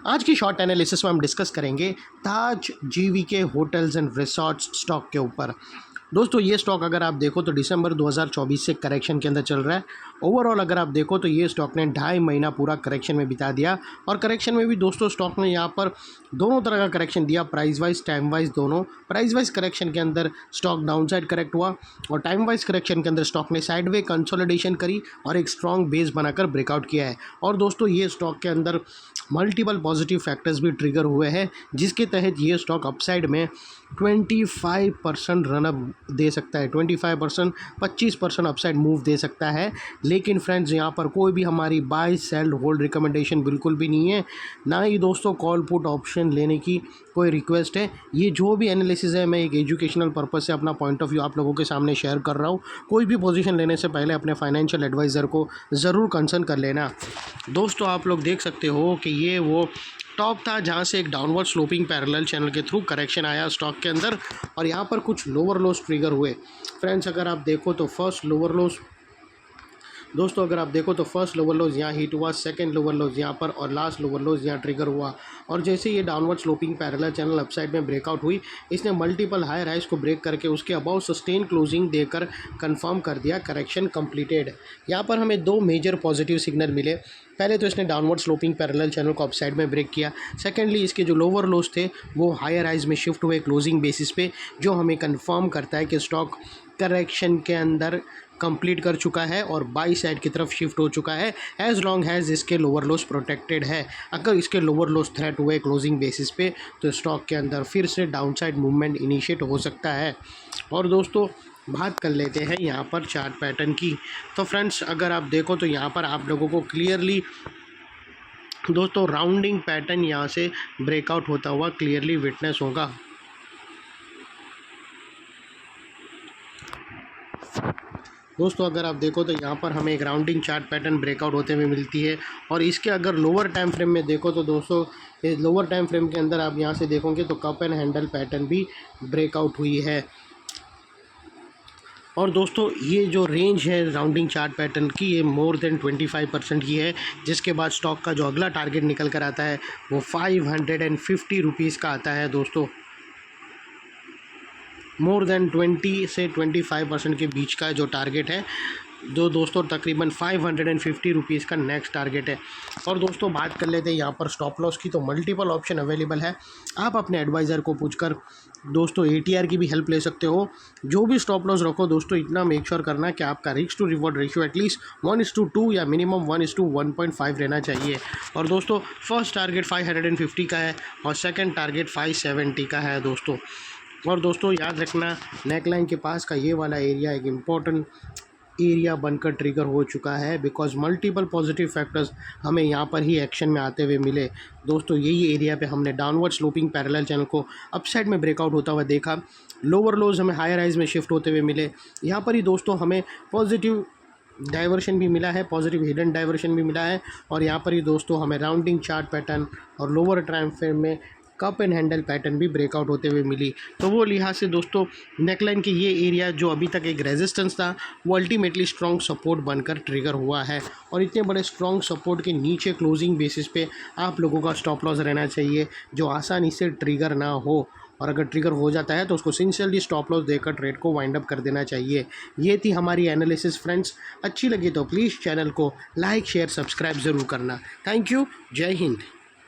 आज की short analysis में हम डिस्कस करेंगे Taj GVK hotels and resorts stock के ऊपर। दोस्तों ये स्टॉक अगर आप देखो तो दिसंबर 2024 से करेक्शन के अंदर चल रहा है। ओवरऑल अगर आप देखो तो ये स्टॉक ने 2.5 महीना पूरा करेक्शन में बिता दिया और करेक्शन में भी दोस्तों स्टॉक ने यहाँ पर दोनों तरह का करेक्शन दिया, प्राइस वाइज टाइम वाइज दोनों। प्राइस वाइज करेक्शन के अंदर स्टॉक डाउन साइड करेक्ट हुआ और टाइम वाइज करेक्शन के अंदर स्टॉक ने साइडवे कंसोलिडेशन करी और एक स्ट्रॉन्ग बेस बनाकर ब्रेकआउट किया है। और दोस्तों ये स्टॉक के अंदर मल्टीपल पॉजिटिव फैक्टर्स भी ट्रिगर हुए हैं जिसके तहत ये स्टॉक अपसाइड में 25% रनअप दे सकता है, 25%, 25% अपसाइड मूव दे सकता है। लेकिन फ्रेंड्स यहाँ पर कोई भी हमारी बाय सेल होल्ड रिकमेंडेशन बिल्कुल भी नहीं है, ना ही दोस्तों कॉल पुट ऑप्शन लेने की कोई रिक्वेस्ट है। ये जो भी एनालिसिस है मैं एक एजुकेशनल पर्पस से अपना पॉइंट ऑफ व्यू आप लोगों के सामने शेयर कर रहा हूँ। कोई भी पोजीशन लेने से पहले अपने फाइनेंशियल एडवाइज़र को ज़रूर कंसर्न कर लेना। दोस्तों आप लोग देख सकते हो कि ये वो टॉप था जहां से एक डाउनवर्ड स्लोपिंग पैरेलल चैनल के थ्रू करेक्शन आया स्टॉक के अंदर और यहां पर कुछ लोअर लोस ट्रिगर हुए। फ्रेंड्स अगर आप देखो तो फर्स्ट लोअर लोस लोअर लोज यहाँ हिट हुआ, सेकंड लोअर लोज यहाँ पर और लास्ट लोअर लोज यहाँ ट्रिगर हुआ। और जैसे ये downward sloping parallel channel upside में ब्रेकआउट हुई, इसने मल्टीपल हायर हाइज को ब्रेक करके उसके अबाउ सस्टेन क्लोजिंग देकर कंफर्म कर दिया करेक्शन कंप्लीटेड। यहाँ पर हमें दो मेजर पॉजिटिव सिग्नल मिले। पहले तो इसने डाउनवर्ड स्लोपिंग पैरेलल चैनल को अपसाइड में ब्रेक किया, सेकेंडली इसके जो लोअर लोज थे वो हायर हाइज में शिफ्ट हुए क्लोजिंग बेसिस पे, जो हमें कंफर्म करता है कि स्टॉक करेक्शन के अंदर कंप्लीट कर चुका है और बाई साइड की तरफ शिफ्ट हो चुका है एज लॉन्ग हैज़ इसके लोअर लोस प्रोटेक्टेड है। अगर इसके लोअर लोस थ्रेट हुए क्लोजिंग बेसिस पे तो स्टॉक के अंदर फिर से डाउनसाइड मूवमेंट इनिशिएट हो सकता है। और दोस्तों बात कर लेते हैं यहाँ पर चार्ट पैटर्न की। तो फ्रेंड्स अगर आप देखो तो यहाँ पर आप लोगों को क्लियरली दोस्तों राउंडिंग पैटर्न यहाँ से ब्रेकआउट होता हुआ क्लियरली विटनेस होगा। दोस्तों अगर आप देखो तो यहाँ पर हमें एक राउंडिंग चार्ट पैटर्न ब्रेकआउट होते हुए मिलती है और इसके अगर लोअर टाइम फ्रेम में देखो तो दोस्तों इस लोअर टाइम फ्रेम के अंदर आप यहाँ से देखोगे तो कप एंड हैंडल पैटर्न भी ब्रेकआउट हुई है। और दोस्तों ये जो रेंज है राउंडिंग चार्ट पैटर्न की ये मोर देन 25% की है, जिसके बाद स्टॉक का जो अगला टारगेट निकल कर आता है वो 550 रुपीज़ का आता है। दोस्तों मोर देन 20 से 25% के बीच का जो टारगेट है, जो दोस्तों तकरीबन 550 रुपीज़ का नेक्स्ट टारगेट है। और दोस्तों बात कर लेते हैं यहाँ पर स्टॉप लॉस की। तो मल्टीपल ऑप्शन अवेलेबल है, आप अपने एडवाइज़र को पूछकर दोस्तों ATR की भी हेल्प ले सकते हो। जो भी स्टॉप लॉस रखो दोस्तों इतना मेक श्योर करना कि आपका risk to reward ratio at least 1:2 या मिनिमम 1:1.5 रहना चाहिए। और दोस्तों फर्स्ट टारगेट 550 का है और सेकेंड टारगेट 570 का है दोस्तों। और दोस्तों याद रखना नेकलाइन के पास का ये वाला एरिया एक इम्पॉर्टेंट एरिया बनकर ट्रिगर हो चुका है, बिकॉज मल्टीपल पॉजिटिव फैक्टर्स हमें यहाँ पर ही एक्शन में आते हुए मिले। दोस्तों यही एरिया पे हमने डाउनवर्ड स्लोपिंग पैरेलल चैनल को अपसाइड में ब्रेकआउट होता हुआ देखा, लोअर लोज हमें हायर हाइज में शिफ्ट होते हुए मिले। यहाँ पर ही दोस्तों हमें पॉजिटिव डाइवर्शन भी मिला है, पॉजिटिव हिडन डाइवर्शन भी मिला है। और यहाँ पर ही दोस्तों हमें राउंडिंग चार्ट पैटर्न और लोअर टाइम फ्रेम में कप एंड हैंडल पैटर्न भी ब्रेकआउट होते हुए मिली। तो वो लिहाज से दोस्तों नेकलाइन की ये एरिया जो अभी तक एक रेजिस्टेंस था वो अल्टीमेटली स्ट्रॉन्ग सपोर्ट बनकर ट्रिगर हुआ है। और इतने बड़े स्ट्रॉन्ग सपोर्ट के नीचे क्लोजिंग बेसिस पे आप लोगों का स्टॉप लॉस रहना चाहिए जो आसानी से ट्रिगर ना हो, और अगर ट्रिगर हो जाता है तो उसको सिंसियरली स्टॉप लॉस देकर ट्रेड को वाइंड अप कर देना चाहिए। ये थी हमारी एनालिसिस फ्रेंड्स। अच्छी लगी तो प्लीज़ चैनल को लाइक शेयर सब्सक्राइब ज़रूर करना। Thank you. जय हिंद।